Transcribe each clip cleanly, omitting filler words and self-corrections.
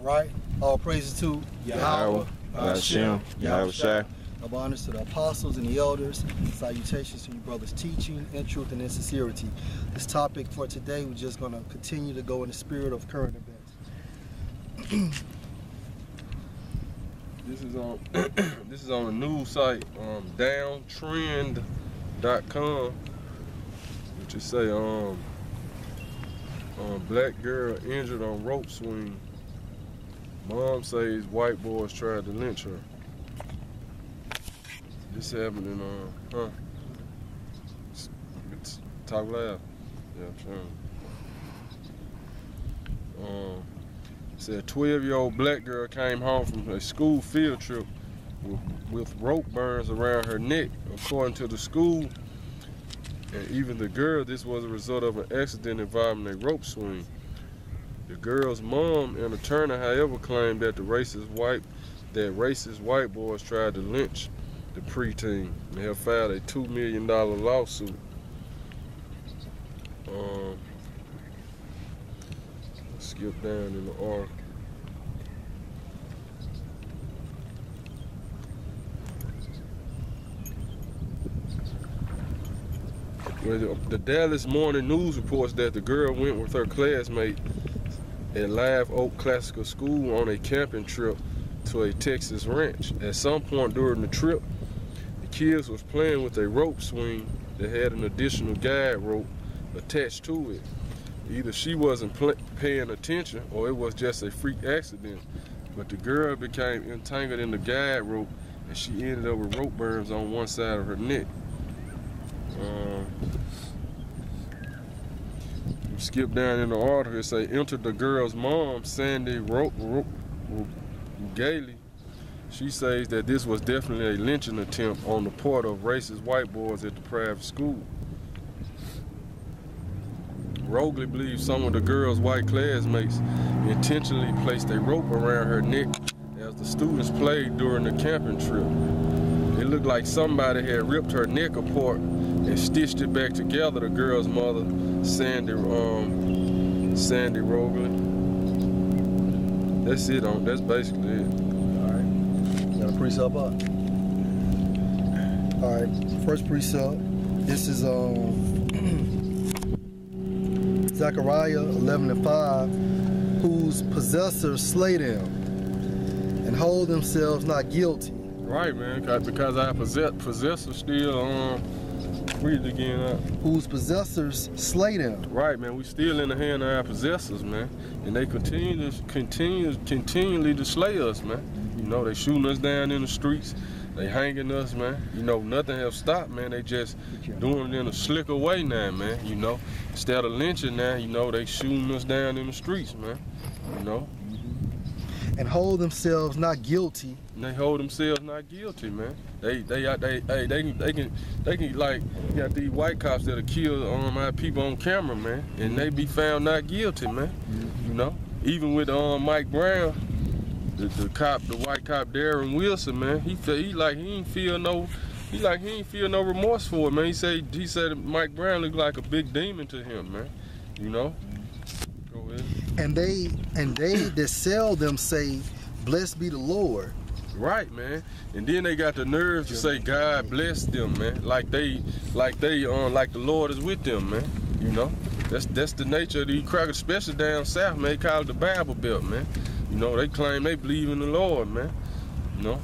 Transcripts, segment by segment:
Right? All praises to Yahawah, Yahawashi. Of honors to the apostles and the elders. Salutations to you brothers teaching in truth and in sincerity. This topic for today, we're just going to continue to go in the spirit of current events. This is on the news site, downtrend.com, which is say black girl injured on rope swing. Mom says white boys tried to lynch her. This happened in it's talk loud. Yeah, I'm trying. Said a 12-year-old black girl came home from a school field trip with rope burns around her neck, according to the school. And even the girl, this was a result of an accident involving a rope swing. The girl's mom and attorney, however, claimed that racist white boys tried to lynch the preteen and have filed a $2 million lawsuit. Skip down in the article. The Dallas Morning News reports that the girl went with her classmate at Live Oak Classical School on a camping trip to a Texas ranch. At some point during the trip, the kids was playing with a rope swing that had an additional guide rope attached to it. Either she wasn't paying attention or it was just a freak accident, but the girl became entangled in the guide rope and she ended up with rope burns on one side of her neck. Skip down in the article, it say, entered the girl's mom, Sandy Gailey. She says that this was definitely a lynching attempt on the part of racist white boys at the private school. Rogley believes some of the girl's white classmates intentionally placed a rope around her neck as the students played during the camping trip. It looked like somebody had ripped her neck apart and stitched it back together, the girl's mother, Sandy Rogley. That's it. That's basically it. All right. Got a precept up. All right. First precept. This is Zechariah 11:5, whose possessors slay them and hold themselves not guilty. Right, man. Because our possessors still read it again. Whose possessors slay them. Right, man. We still in the hand of our possessors, man, and they continually to slay us, man. You know, they shooting us down in the streets. They hanging us, man. You know, nothing have stopped, man. They just doing it in a slicker way now, man. You know, instead of lynching now, you know, they shooting us down in the streets, man. You know. And hold themselves not guilty. And they hold themselves not guilty, man. They can like, you got these white cops that'll kill our people on camera, man, and they be found not guilty, man. You know, even with Mike Brown, the white cop Darren Wilson, man, he ain't feel no remorse for it, man. He said Mike Brown looked like a big demon to him, man. You know. Go ahead. And they that sell them say, "Blessed be the Lord." Right, man. And then they got the nerve to say God bless them, man. Like the Lord is with them, man. You know, that's the nature of these crackers, especially down south, man. They call it the Bible Belt, man. You know, they claim they believe in the Lord, man. You know.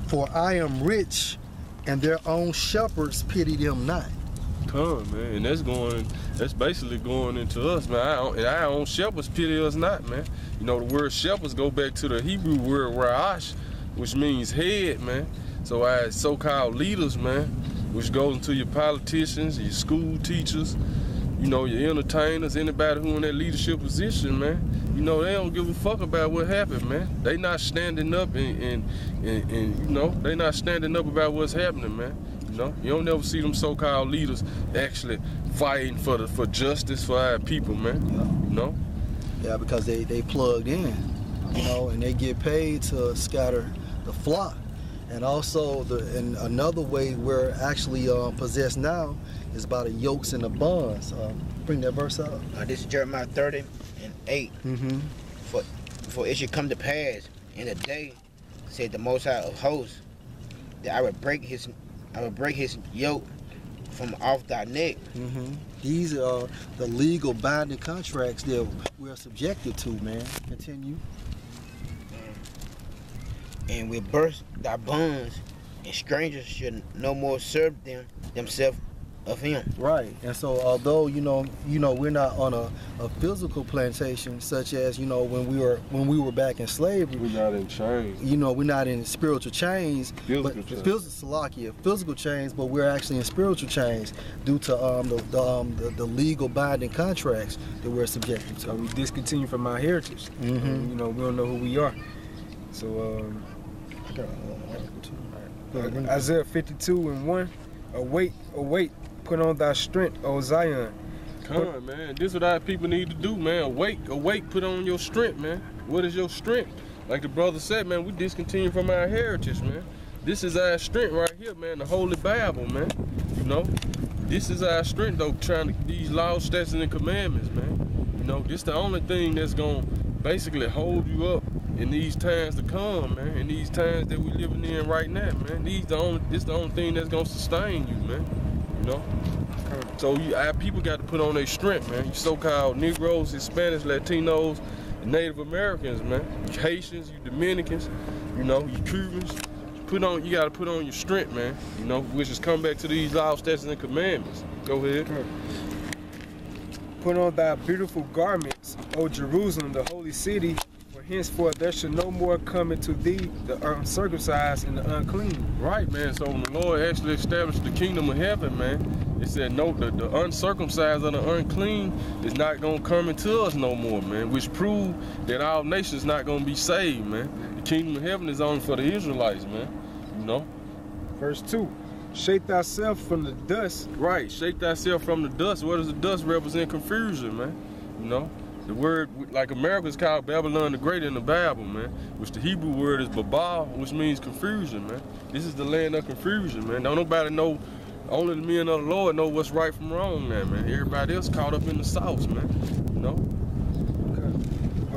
For I am rich, and their own shepherds pity them not. Come, man, and that's basically going into us, man. Our own shepherds pity us not, man. You know, the word shepherds go back to the Hebrew word ra'ash, which means head, man. So our so-called leaders, man, which goes into your politicians, your school teachers, you know, your entertainers, anybody who in that leadership position, man. You know, they don't give a fuck about what happened, man. They not standing up and you know, they not standing up about what's happening, man. You know, you don't never see them so-called leaders actually fighting for justice for our people, man. Yeah. You know? Yeah, because they plugged in, you know, and they get paid to scatter the flock. And also, and another way we're actually possessed now is by the yokes and the bonds. Bring that verse out. This is Jeremiah 30:8. Mm-hmm. For it should come to pass in a day, said the Most High of hosts, that I will break his yoke from off thy neck. Mm-hmm. These are the legal binding contracts that we're subjected to, man. Continue. And will burst thy bonds, and strangers should no more serve themselves of him. Right. And so although you know we're not on a physical plantation such as, you know, when we were back in slavery, We're not in chains. you know, we're not in spiritual chains, Physical chains. Physical chains, but we're actually in spiritual chains due to the legal binding contracts that we're subjected to. So we discontinue from our heritage. Mm-hmm. You know, we don't know who we are. So Isaiah 52:1, awake, awake, put on thy strength, O Zion. Come on, man. This is what our people need to do, man. Awake, awake, put on your strength, man. What is your strength? Like the brother said, man, we discontinue from our heritage, man. This is our strength right here, man. The Holy Bible, man. You know, this is our strength, though. These laws, statutes, and commandments, man. You know, this the only thing that's gonna basically hold you up in these times to come, man. In these times that we living in right now, man. This the only thing that's gonna sustain you, man. You know. So our people got to put on their strength, man. You so-called Negroes, Hispanics, Latinos, and Native Americans, man. You Haitians, you Dominicans, you know, you Cubans. You got to put on your strength, man. You know, which is come back to these laws, statutes, and commandments. Go ahead. Put on thy beautiful garments, O Jerusalem, the holy city, for henceforth there shall no more come into thee the uncircumcised and the unclean. Right, man. So when the Lord actually established the kingdom of heaven, man, it said no, the uncircumcised and the unclean is not gonna come into us no more, man. Which proved that our nation's not gonna be saved, man. The kingdom of heaven is only for the Israelites, man. You know. Verse 2, shake thyself from the dust. Right, shake thyself from the dust. What does the dust represent? Confusion, man. You know. The word, like America is called Babylon the Great in the Bible, man. Which the Hebrew word is Babal, which means confusion, man. This is the land of confusion, man. Don't nobody know. Only the men of the Lord know what's right from wrong now, man. Everybody else caught up in the sauce, man. You know? Okay.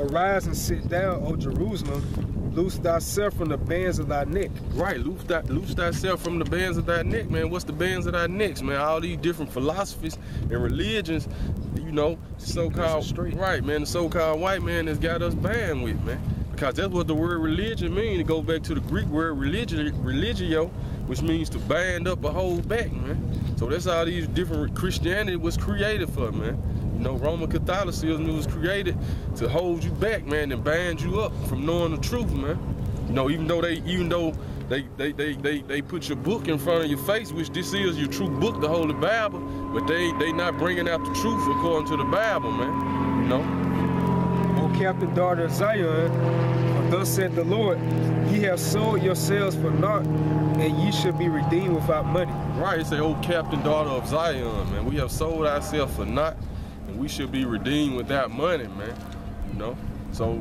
Arise and sit down, O Jerusalem. Loose thyself from the bands of thy neck. Right, loose thyself from the bands of thy neck, man. What's the bands of thy necks, man? All these different philosophies and religions, you know, so-called, right, man, the so-called white man has got us banned with, man. Because that's what the word religion means. It goes back to the Greek word religio, which means to bind up or hold back, man. So that's how these different Christianity was created for, man. You know, Roman Catholicism was created to hold you back, man, and bind you up from knowing the truth, man. You know, even though they put your book in front of your face, which this is your true book, the Holy Bible, but they not bringing out the truth according to the Bible, man. You know. O captive daughter of Zion, for thus said the Lord, ye have sold yourselves for naught, and ye shall be redeemed without money. Right, it say, O captain daughter of Zion, man. We have sold ourselves for naught, and we should be redeemed without money, man. You know? So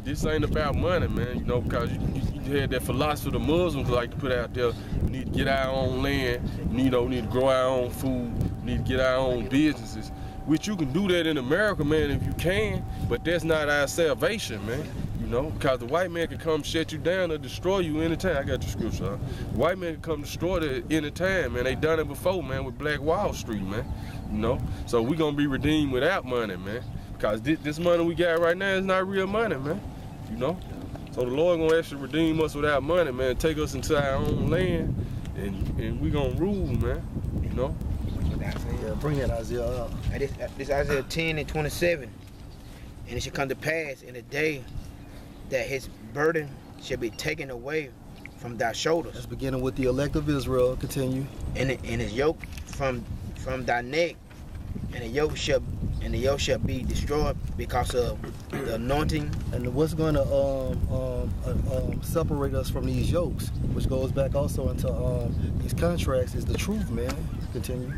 this ain't about money, man, you know, because you had that philosophy the Muslims like to put out there. We need to get our own land, we need to grow our own food, we need to get our own businesses. Which you can do that in America, man, if you can, but that's not our salvation, man. You know, because the white man can come shut you down or destroy you anytime. I got your scripture. Huh? The white man can come destroy it anytime, man. They done it before, man, with Black Wall Street, man. You know, so we gonna be redeemed without money, man. Because this money we got right now is not real money, man. You know, so the Lord gonna actually redeem us without money, man. Take us into our own land, and we gonna rule, man. You know. Yeah, bring that Isaiah up. This Isaiah 10 and 27. And it shall come to pass in the day that his burden shall be taken away from thy shoulders. That's beginning with the elect of Israel. Continue. And his yoke from thy neck, and the yoke shall be destroyed because of the anointing. And what's going to separate us from these yokes, which goes back also into these contracts, is the truth, man. Continue.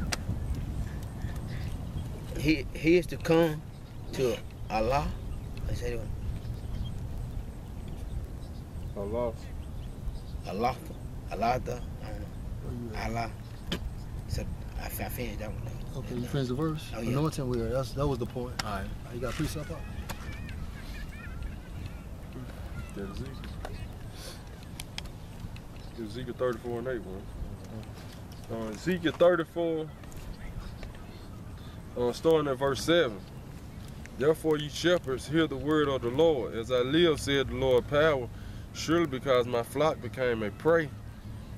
He is to come to Allah. I say it. Allah. Allah. Allah. I don't know. Allah. So I finished that one. Okay, you finished the verse? Oh, yeah. Anointing wear. That was the point. All right. You got precept up? That's Ezekiel 34 and 8, man. Ezekiel 34, starting at verse 7. Therefore, ye shepherds, hear the word of the Lord. As I live, said the Lord power, surely because my flock became a prey,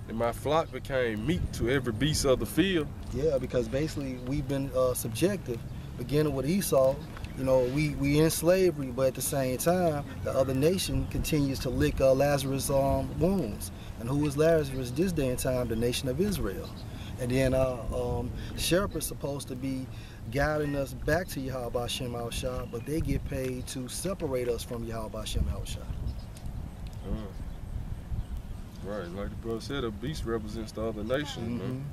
and my flock became meat to every beast of the field. Yeah, because basically we've been subjective, beginning with Esau. You know, we in slavery, but at the same time, the other nation continues to lick Lazarus' wounds. And who is Lazarus this day and time? The nation of Israel. And then shepherds supposed to be guiding us back to Yahawah, but they get paid to separate us from Yahawah. Right, like the brother said, a beast represents the other nations, man.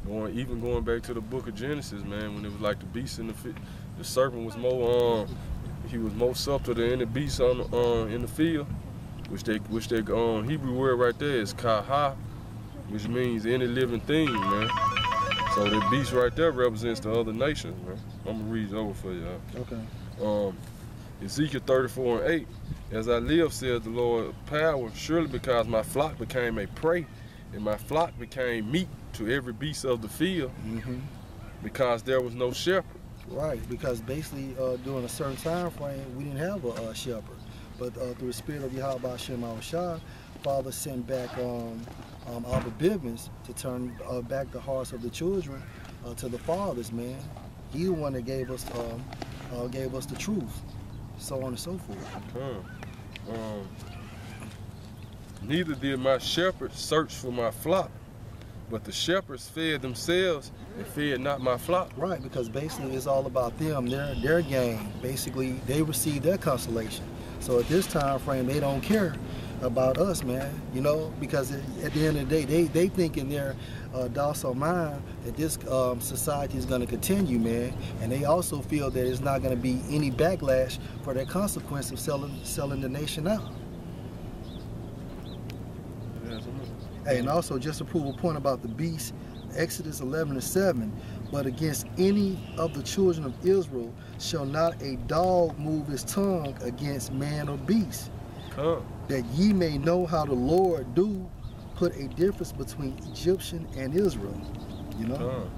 Going back to the book of Genesis, man, when it was like the beast in the serpent was more he was more subtle than any beast in the field, which they Hebrew word right there is kaha, which means any living thing, man. So the beast right there represents the other nations, man. I'm gonna read it over for y'all. Okay. Ezekiel 34 and 8. As I live, says the Lord power, surely because my flock became a prey, and my flock became meat to every beast of the field, because there was no shepherd. Right, because basically during a certain time frame, we didn't have a shepherd. But through the spirit of Yahawah, Father sent back Abba Bivens to turn back the hearts of the children to the fathers, man. He the one that gave us the truth, so on and so forth. Neither did my shepherds search for my flock, but the shepherds fed themselves and fed not my flock. Right, because basically it's all about them, their gain. Basically, they receive their consolation. So at this time frame, they don't care about us, man, you know, because at the end of the day, they think in their docile mind that this society is going to continue, man, and they also feel that it's not going to be any backlash for their consequence of selling the nation out. Hey, and also just to prove a point about the beast, Exodus 11:7, but against any of the children of Israel shall not a dog move his tongue against man or beast. That ye may know how the Lord do put a difference between Egyptian and Israel. You know?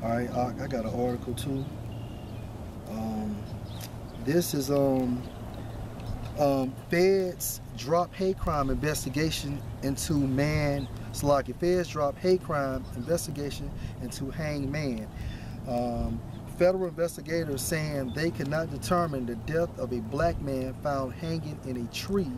All right, I got an article too. This is Feds drop hate crime investigation into Feds drop hate crime investigation into hanged man. Federal investigators saying they cannot determine the death of a black man found hanging in a tree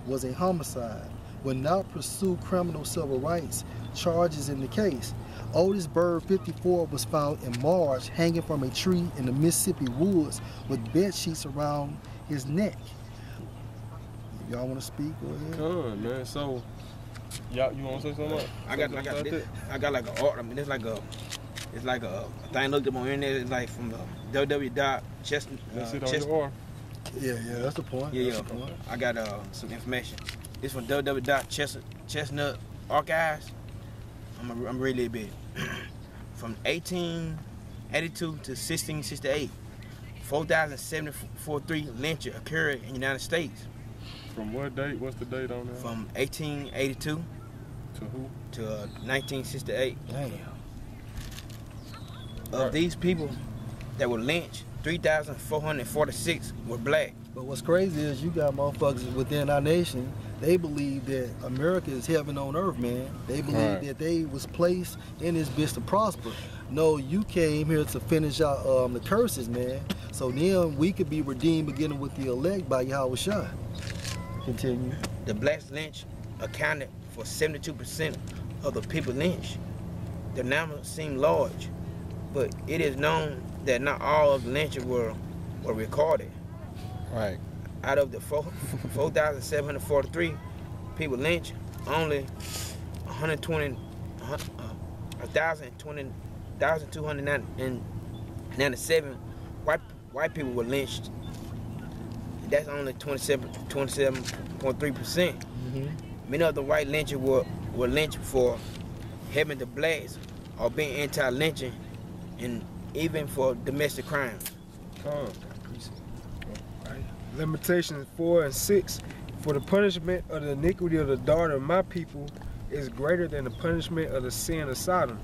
was a homicide, will not pursue criminal civil rights charges in the case. Otis Bird, 54, was found in March hanging from a tree in the Mississippi woods with bed sheets around his neck. Y'all want to speak? Go ahead. Come on, man. So, y'all, you want to say something? I got like an art. I mean, it's like a thing I looked up on the internet. It's like from www.chestnut. Yeah, that's the point. Yeah, the point. I got some information. It's from www.chestnut archives. I'm really big. From 1882 to 1668, 4,073 lynchings occurred in the United States. From what date? What's the date on that? From 1882 To who? to 1968. Damn. Of these people that were lynched, 3,446 were black. But what's crazy is you got motherfuckers within our nation, they believe that America is heaven on earth, man. They believe that they was placed in this bitch to prosper. No, you came here to finish out the curses, man. So then we could be redeemed beginning with the elect by Yahawashi. Continue. The blacks lynched accounted for 72% of the people lynched. The number seemed large, but it is known that not all of the lynchings were recorded. Right. Out of the 4,743 people lynched, only 1,297 white people were lynched. That's only 27.3%. Many of the white lynchers were lynched for helping the blacks or being anti-lynching, and even for domestic crimes. Lamentations 4 and 6. For the punishment of the iniquity of the daughter of my people is greater than the punishment of the sin of Sodom,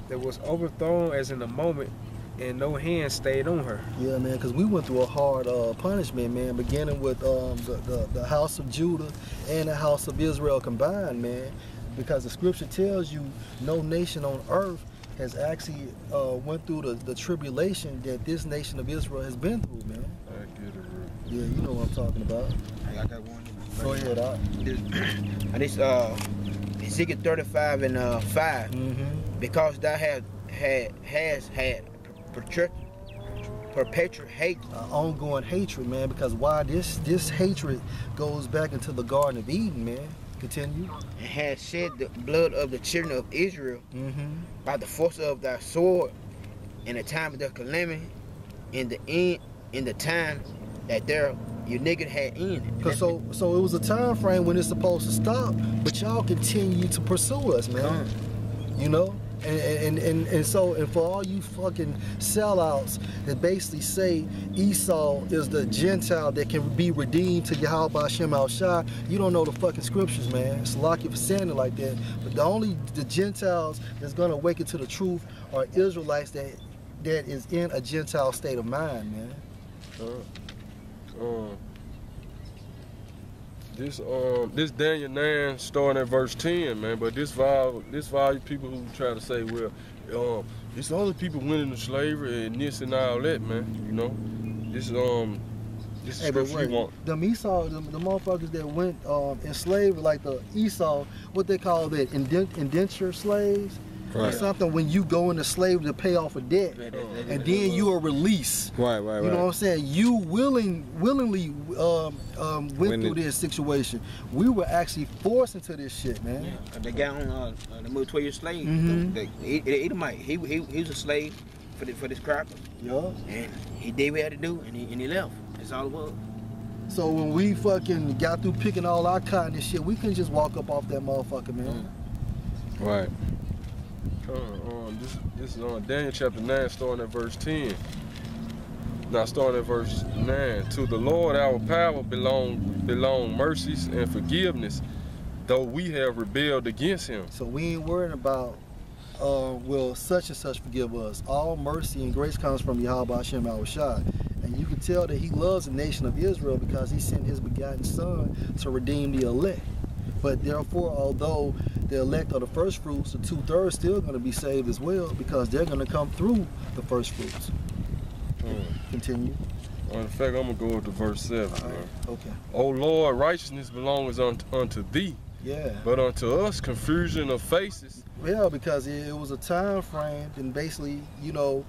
that was overthrown as in a moment, and no hand stayed on her. Yeah, man, because we went through a hard punishment, man, beginning with the house of Judah and the house of Israel combined, man, because the scripture tells you no nation on earth has actually went through the tribulation that this nation of Israel has been through, man. I get it, bro. Yeah, you know what I'm talking about. Hey, I got one. Go ahead, Doc. This Ezekiel 35 and 5. Because thou has had perpetual hate. Ongoing hatred, man, because why this hatred goes back into the Garden of Eden, man. Continue. And has shed the blood of the children of Israel by the force of thy sword in the time of their calamity, in the time that their iniquity had ended. So it was a time frame when it's supposed to stop, but y'all continue to pursue us, man. You know? And for all you fucking sellouts that basically say Esau is the Gentile that can be redeemed to Yahawah Hashem Al-Shai, you don't know the fucking scriptures, man. It's lucky for saying it like that. But the Gentiles that's gonna awaken to the truth are Israelites that is in a Gentile state of mind, man. This Daniel 9 starting at verse 10, man. But this volume people who try to say, well, it's other people went into slavery and this and all that, man. You know, this Hey, but wait, them Esau, the motherfuckers that went in slavery, like the Esau, what they call that, indenture slaves? Or something, when you go into slavery to pay off a debt, and then you are released. Right. You know what I'm saying? You willingly went through this situation. We were actually forced into this shit, man. Yeah, the guy on the 12-year slave, the Edomite, he was a slave for this cracker. Yeah. And he did what he had to do, and he left. That's all it was. So when we fucking got through picking all our cotton and shit, we couldn't just walk up off that motherfucker, man. Right. This is Daniel chapter 9, starting at verse 10. Now, starting at verse 9. To the Lord our power belong mercies and forgiveness, though we have rebelled against him. So we ain't worried about, will such and such forgive us. All mercy and grace comes from Yahawah Hashem Al-Shai. And you can tell that he loves the nation of Israel because he sent his begotten son to redeem the elect. But therefore, although the elect are the first fruits, the 2/3 still going to be saved as well because they're going to come through the first fruits. Continue. In fact, I'm going to go to verse 7. Right. Okay. O Lord, righteousness belongs unto thee. Yeah. But unto us, confusion of faces. Yeah, because it was a time frame, and basically, you know,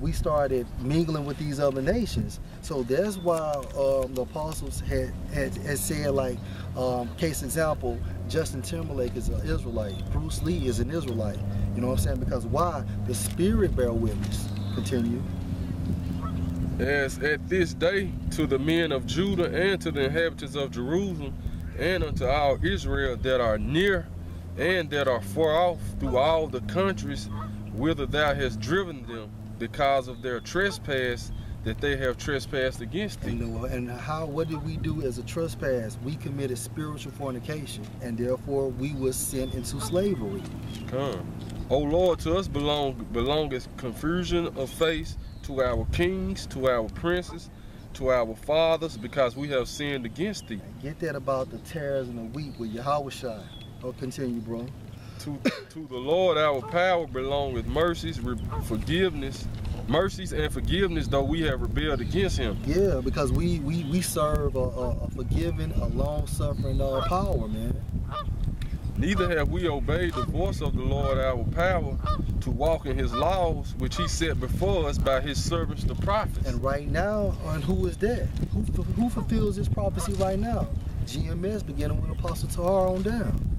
we started mingling with these other nations. So that's why the apostles had said, like, case example, Justin Timberlake is an Israelite. Bruce Lee is an Israelite. You know what I'm saying? Because why? The Spirit bear witness. Continue. As at this day, to the men of Judah and to the inhabitants of Jerusalem, and unto all Israel that are near and that are far off through all the countries whither thou hast driven them, because of their trespass that they have trespassed against thee. And what did we do as a trespass? We committed spiritual fornication, and therefore we were sent into slavery. Come. O Lord, to us belongeth confusion of face, to our kings, to our princes, to our fathers, because we have sinned against thee. Get that about the tares and the wheat with Yahawashi. Oh, continue, bro. To the Lord our power belongeth mercies and forgiveness, though we have rebelled against him. Yeah, because we serve a forgiving, a long-suffering power, man. Neither have we obeyed the voice of the Lord our power to walk in his laws, which he set before us by his servants the prophets. And right now, and who is that? Who fulfills this prophecy right now? GMS, beginning with Apostle Tahar on down.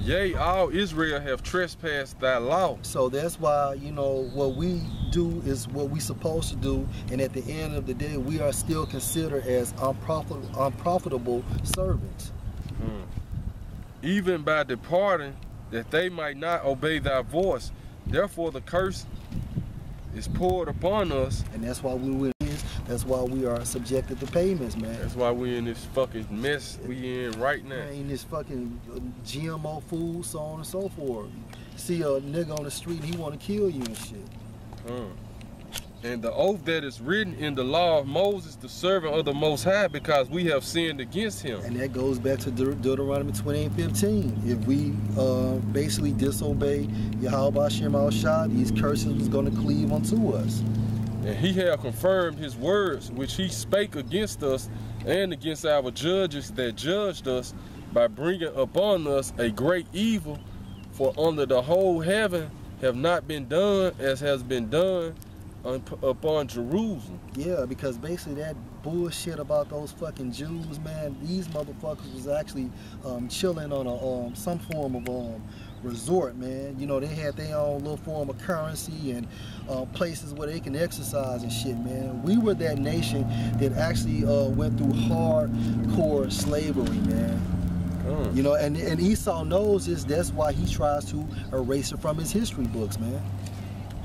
Yea, all Israel have trespassed thy law. So that's why, you know, what we do is what we supposed to do, and at the end of the day, we are still considered as unprofitable servants. Even by departing, that they might not obey thy voice. Therefore the curse is poured upon us. And that's why that's why we are subjected to payments, man. That's why we in this fucking mess we in right now. In this fucking GMO food, so on and so forth. See a nigga on the street, he want to kill you and shit. And the oath that is written in the law of Moses, the servant of the Most High, because we have sinned against him. And that goes back to Deuteronomy 28:15. If we basically disobey Yahawah, these curses is going to cleave unto us. And he have confirmed his words, which he spake against us and against our judges that judged us, by bringing upon us a great evil. For under the whole heaven have not been done as has been done upon Jerusalem. Yeah, because basically that bullshit about those fucking Jews, man, these motherfuckers was actually chilling on a some form of resort, man. You know, they had their own little form of currency and places where they can exercise and shit, man. We were that nation that actually went through hardcore slavery, man. You know, and Esau knows this. That's why he tries to erase it from his history books, man.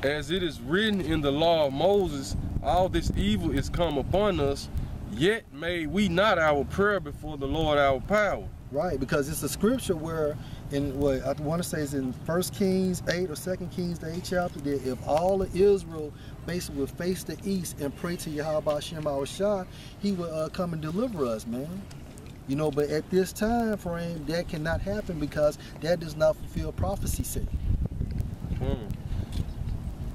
As it is written in the law of Moses, all this evil is come upon us, yet made we not our prayer before the Lord our power. Right, because it's a scripture where, in what I want to say is in 1 Kings 8 or 2 Kings the 8th chapter, that if all of Israel basically would face the east and pray to Yahawah, he would come and deliver us, man. You know, but at this time frame, that cannot happen because that does not fulfill prophecy sake.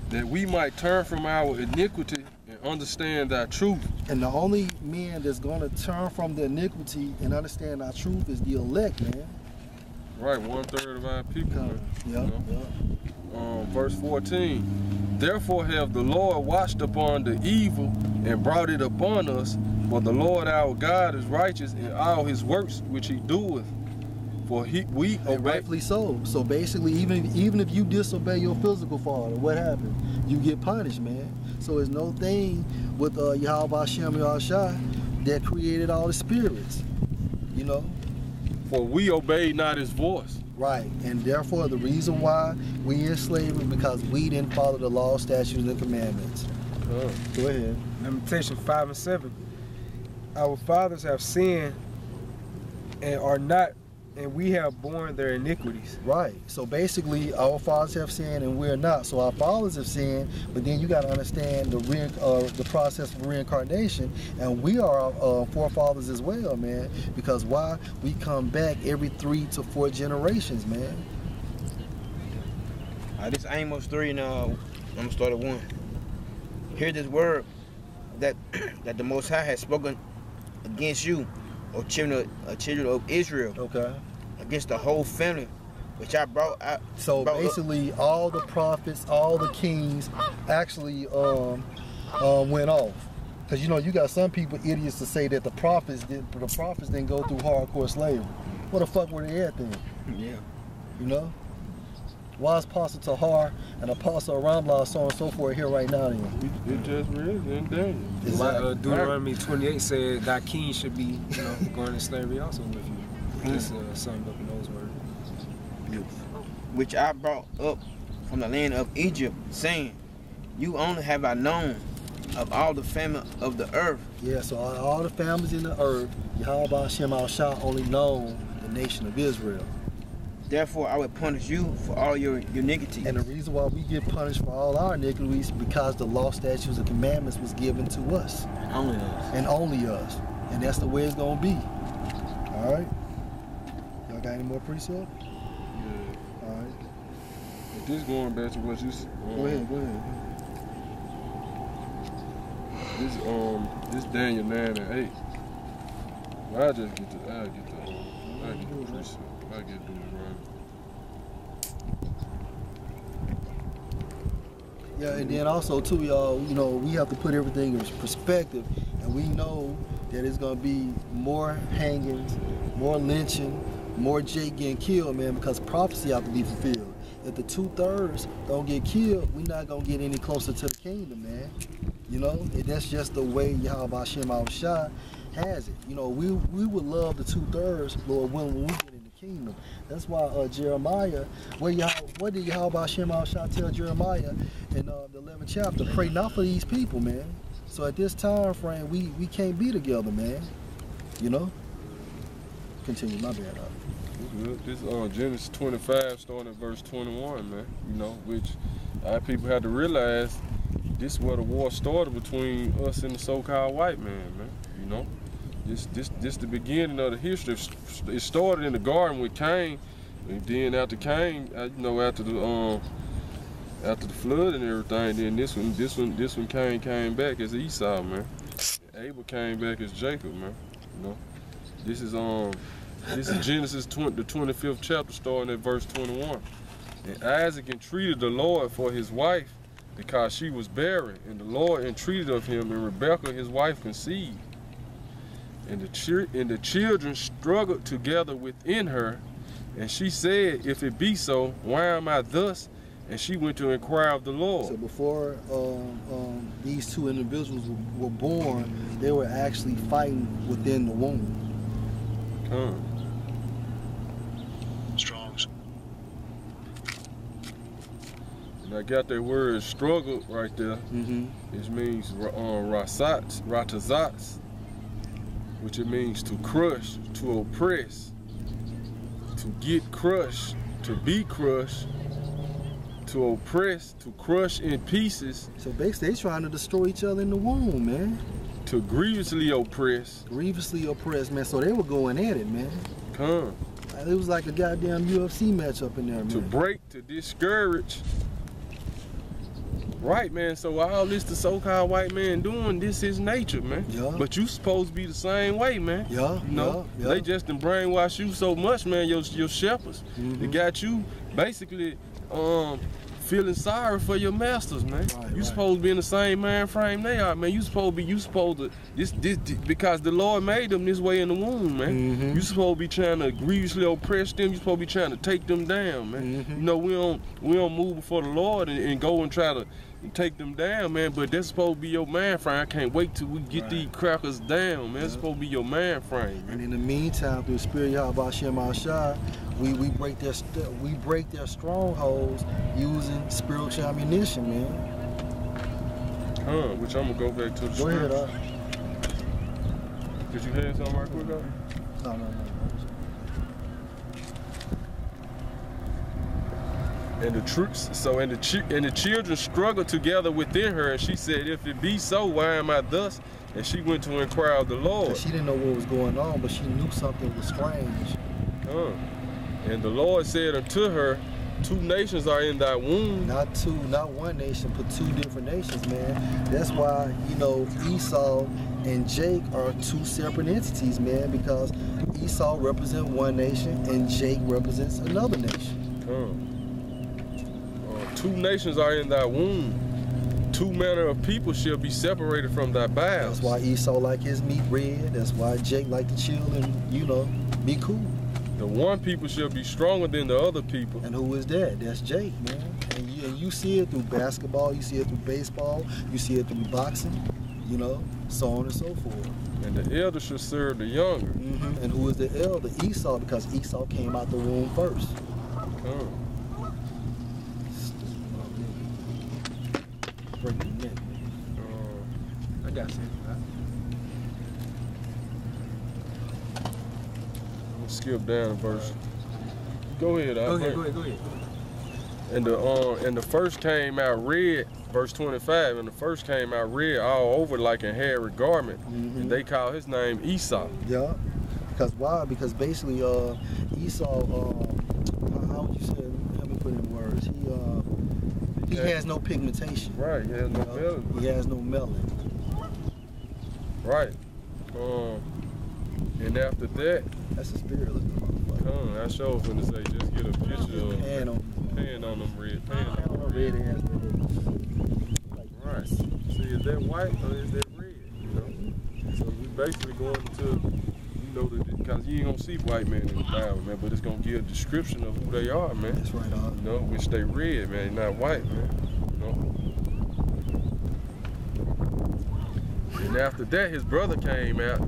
That we might turn from our iniquity and understand thy truth. And the only man that's going to turn from the iniquity and understand our truth is the elect, man. Right, 1/3 of our people. Yeah. Verse 14. Therefore have the Lord watched upon the evil and brought it upon us, for the Lord our God is righteous in all his works which he doeth. For we obey. Rightfully so. So basically, even if you disobey your physical father, what happens? You get punished, man. So it's no thing with Yahawah that created all the spirits, you know. For we obeyed not his voice. Right, and therefore the reason why we in slavery because we didn't follow the law, statutes, and commandments. Go ahead. Lamentations 5 and 7. Our fathers have sinned and are not, and we have borne their iniquities. Right. So basically, our fathers have sinned and we're not. So our fathers have sinned, but then you got to understand the process of reincarnation, and we are our forefathers as well, man. Because why? We come back every 3 to 4 generations, man. This Amos 3, and I'm gonna start at 1. Hear this word that the Most High has spoken against you, O children of Israel, Okay. against the whole family, which I brought out. So basically, all the prophets, all the kings, actually went off. Because you know, you got some people idiots to say that the prophets didn't go through hardcore slavery. What the fuck were they at then? Yeah. You know. Why is Apostle Tahar and Apostle Ramla, so on and so forth, here right now then? It just read in Daniel. Exactly. Deuteronomy 28 said thy king should be, going into slavery also with you. Just summed up in those words. Beautiful. Which I brought up from the land of Egypt, saying, you only have I known, of all the family of the earth. Yeah, so all the families in the earth, Yahawah Shem Al-Shah only known the nation of Israel. Therefore, I will punish you for all your iniquity. And the reason why we get punished for all our iniquities is because the law, statutes, and commandments was given to us. Only us. And only us. And that's the way it's going to be. All right? Y'all got any more precept? Yeah. All right. But this going back to what you said. Go ahead. This Daniel 9 and 8. Well, I get the precept. I get to do it right. Yeah, and then also too, y'all, you know, we have to put everything in perspective, and we know that it's gonna be more hangings, more lynching, more Jake getting killed, man, because prophecy have to be fulfilled. If the 2/3 don't get killed, we're not gonna get any closer to the kingdom, man. You know, and that's just the way Yahawah Shem Al-Shah has it. You know, we would love the 2/3, Lord willing, when we get in the kingdom. That's why Jeremiah, what did Yahawah Shem Al-Shah tell Jeremiah in the 11th chapter? Pray not for these people, man. So at this time frame, we can't be together, man. You know? Continue, my bad. This Genesis 25 starting at verse 21, man. You know, which our people had to realize this is where the war started between us and the so-called white man, man. You know, this the beginning of the history. It started in the garden with Cain, and then after Cain, you know, after the flood and everything, then this one came back as Esau, man. And Abel came back as Jacob, man. You know, this is Genesis the 25th chapter, starting at verse 21. And Isaac entreated the Lord for his wife, because she was barren, and the Lord entreated of him, and Rebekah his wife conceived. And the children struggled together within her, and she said, if it be so, why am I thus? And she went to inquire of the Lord. So before these two individuals were born, they were actually fighting within the womb. Strong's. And I got that word struggle right there. Mm-hmm. It means ratazats, which it means to crush, to oppress, to get crushed, to be crushed, to oppress, to crush in pieces. So basically, they trying to destroy each other in the womb, man. To grievously oppress. Grievously oppressed, man. So they were going at it, man. It was like a goddamn UFC match up in there, man. To break, to discourage. Right, man. So all this the so-called white man doing, this is nature, man. Yeah. But you supposed to be the same way, man. Yeah. You know, yeah. they just done brainwash you so much, man. Your shepherds, Mm-hmm. they got you basically feeling sorry for your masters, man. You supposed to be in the same mind frame they are, man. You supposed to this because the Lord made them this way in the womb, man. Mm-hmm. You supposed to be trying to grievously oppress them. You supposed to be trying to take them down, man. Mm-hmm. You know, we don't move before the Lord and go and try to take them down, man. But that's supposed to be your mind frame. I can't wait till we get these crackers down, man. It's supposed to be your mind frame, man. And in the meantime, through the Spirit of Yahawah Shem Al-Shah, we break their strongholds using spiritual ammunition, man. Which I'm gonna go back to the Go ahead, Did you hear something right quick, No. And the children struggled together within her, and she said, if it be so, why am I thus? And she went to inquire of the Lord. She didn't know what was going on, but she knew something was strange. And the Lord said unto her, 2 nations are in thy womb. Not one nation, but 2 different nations, man. That's why, you know, Esau and Jake are 2 separate entities, man, because Esau represents one nation and Jake represents another nation. 2 nations are in thy womb. 2 manner of people shall be separated from thy bowels. That's why Esau like his meat red. That's why Jake like to chill and, you know, be cool. The one people shall be stronger than the other people. And who is that? That's Jake, man. And you see it through basketball, you see it through baseball, you see it through boxing, you know, so on and so forth. And the elder shall serve the younger. Mm-hmm. And who is the elder? Esau, because Esau came out the womb first. got it. Skip down a verse. Go ahead. Go ahead. And the first came out red, verse 25. And the first came out red all over like a hairy garment, and they call his name Esau. Yeah. Because why? Because basically, Esau. How would you say it? Let me put it in words. He has no pigmentation. Right. He has no melanin. He has no melanin. Right. And after that, that's the spirit looking motherfucker. I sure was gonna say just get a picture of pan on them red. Pan on them red. Red ass. Right. See, is that white or is that red? You know. So we basically going to, because you ain't gonna see white men in the Bible, man, but it's gonna give a description of who they are, man. That's right, on. You know, which they red, man, not white, man. You know. And after that, his brother came out,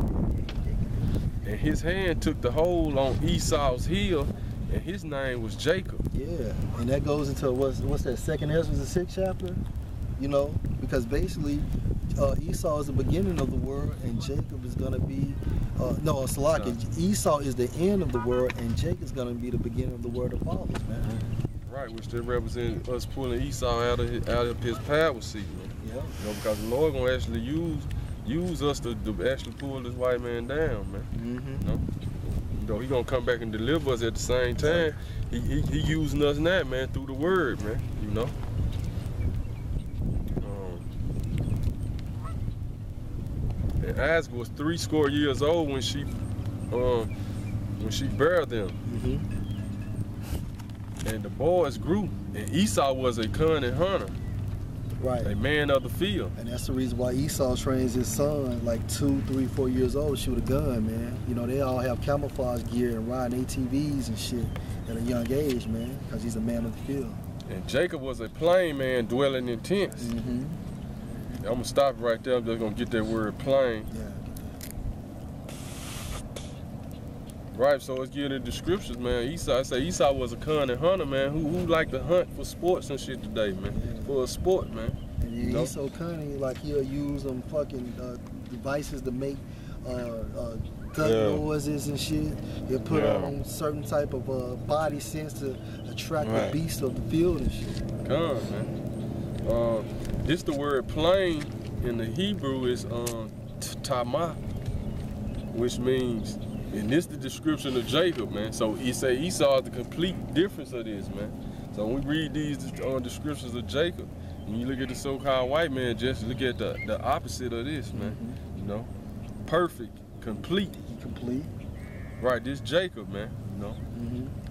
and his hand took the hold on Esau's heel, and his name was Jacob. Yeah, and that goes into what's that? Second Ezra, the 6th chapter. You know, because basically Esau is the beginning of the world, and Jacob is gonna be Esau is the end of the world, and Jacob is gonna be the beginning of the world that follows, man. Right, which they represent us pulling Esau out of his power seat, man. Yeah. You know, because the Lord gonna actually use us to actually pull this white man down, man. You know, he gonna come back and deliver us at the same time. He using us now, man, through the word, man. You know. And Isaac was 70 years old when she bare them. And the boys grew, and Esau was a cunning hunter. Right. A man of the field. And that's the reason why Esau trains his son like 2, 3, 4 years old to shoot a gun, man. You know, they all have camouflage gear and riding ATVs and shit at a young age, man, because he's a man of the field. And Jacob was a plain man dwelling in tents. I'm gonna stop right there. I'm just gonna get that word plain. Yeah. Right, so let's get into the descriptions, man. Esau was a cunning hunter, man, who liked to hunt for sports and shit today, man. Yeah. For a sport, man. And he's so cunning, like he'll use them fucking devices to make gut noises and shit. He'll put on certain type of body sense to attract the beast of the field and shit. Come on, man. This the word plain in the Hebrew is tamah, which means, and this the description of Jacob, man. So he say Esau is the complete difference of this, man. So when we read these descriptions of Jacob, and you look at the so-called white man, just look at the opposite of this, man. You know, perfect, complete. Complete. Right, this Jacob, man. You know,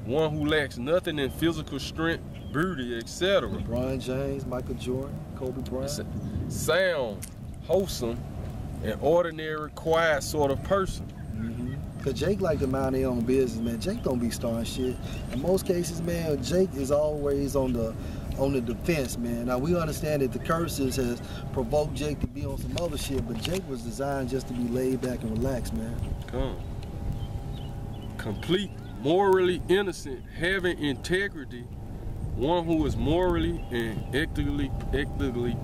one who lacks nothing in physical strength, beauty, etc. LeBron James, Michael Jordan, Kobe Bryant. Sound, wholesome, and ordinary, quiet sort of person. Cause Jake like to mind their own business, man. Jake don't be starting shit. In most cases, man, Jake is always on the defense, man. Now we understand that the curses has provoked Jake to be on some other shit, but Jake was designed just to be laid back and relaxed, man. Complete, morally innocent, having integrity, one who is morally and ethically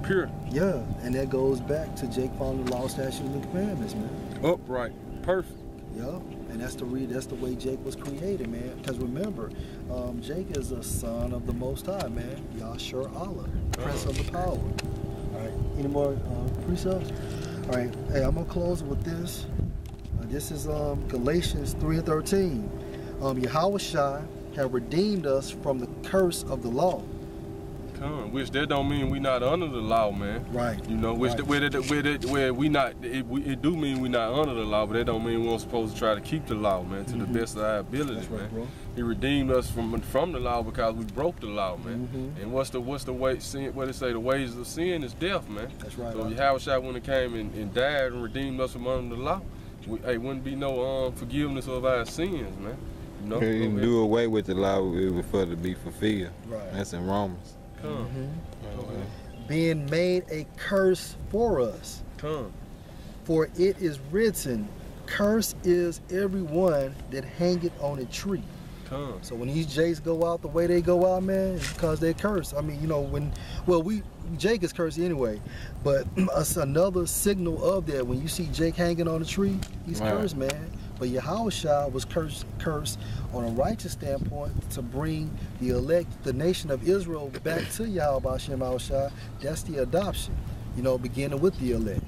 pure. Yeah, and that goes back to Jake following the law, statutes, and the commandments, man. Upright, perfect. Yeah, and that's the way Jake was created, man. Because remember, Jake is a son of the Most High, man. Yahawah, Prince of the Power. All right, any more precepts? All right, hey, I'm gonna close with this. This is Galatians 3:13. Yahawashi have redeemed us from the curse of the law. Which that don't mean we not under the law, man. Right. You know, which where we not, it do mean we not under the law, but that don't mean we don't supposed to try to keep the law, man, to the best of our ability, man. Right, bro. He redeemed us from the law because we broke the law, man. And what's the way sin? What they say? The wages of sin is death, man. That's right. So Yahawashi, when it came and died and redeemed us from under the law, wouldn't be no forgiveness of our sins, man. You know, he didn't do away with the law; it was for it to be fulfilled. Right. That's in Romans. Being made a curse for us. For it is written, "Curse is everyone that hangeth on a tree." Come. So when these Jakes go out the way they go out, man, it's because they're cursed. I mean, you know, Jake is cursed anyway, but it's another signal of that. When you see Jake hanging on a tree, he's cursed, man. But Yahawashi was cursed on a righteous standpoint to bring the elect, the nation of Israel, back to Yahawashi. That's the adoption, you know, beginning with the elect.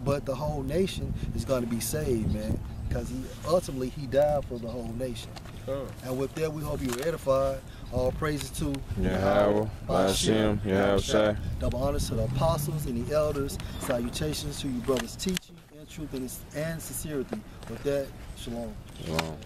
But the whole nation is going to be saved, man, because ultimately he died for the whole nation. And with that, we hope you're edified. All praises to Yahawah, Hashem, Yahawashi. Double honors to the apostles and the elders. Salutations to you brothers teaching in truth and sincerity. With that, shalom. Shalom.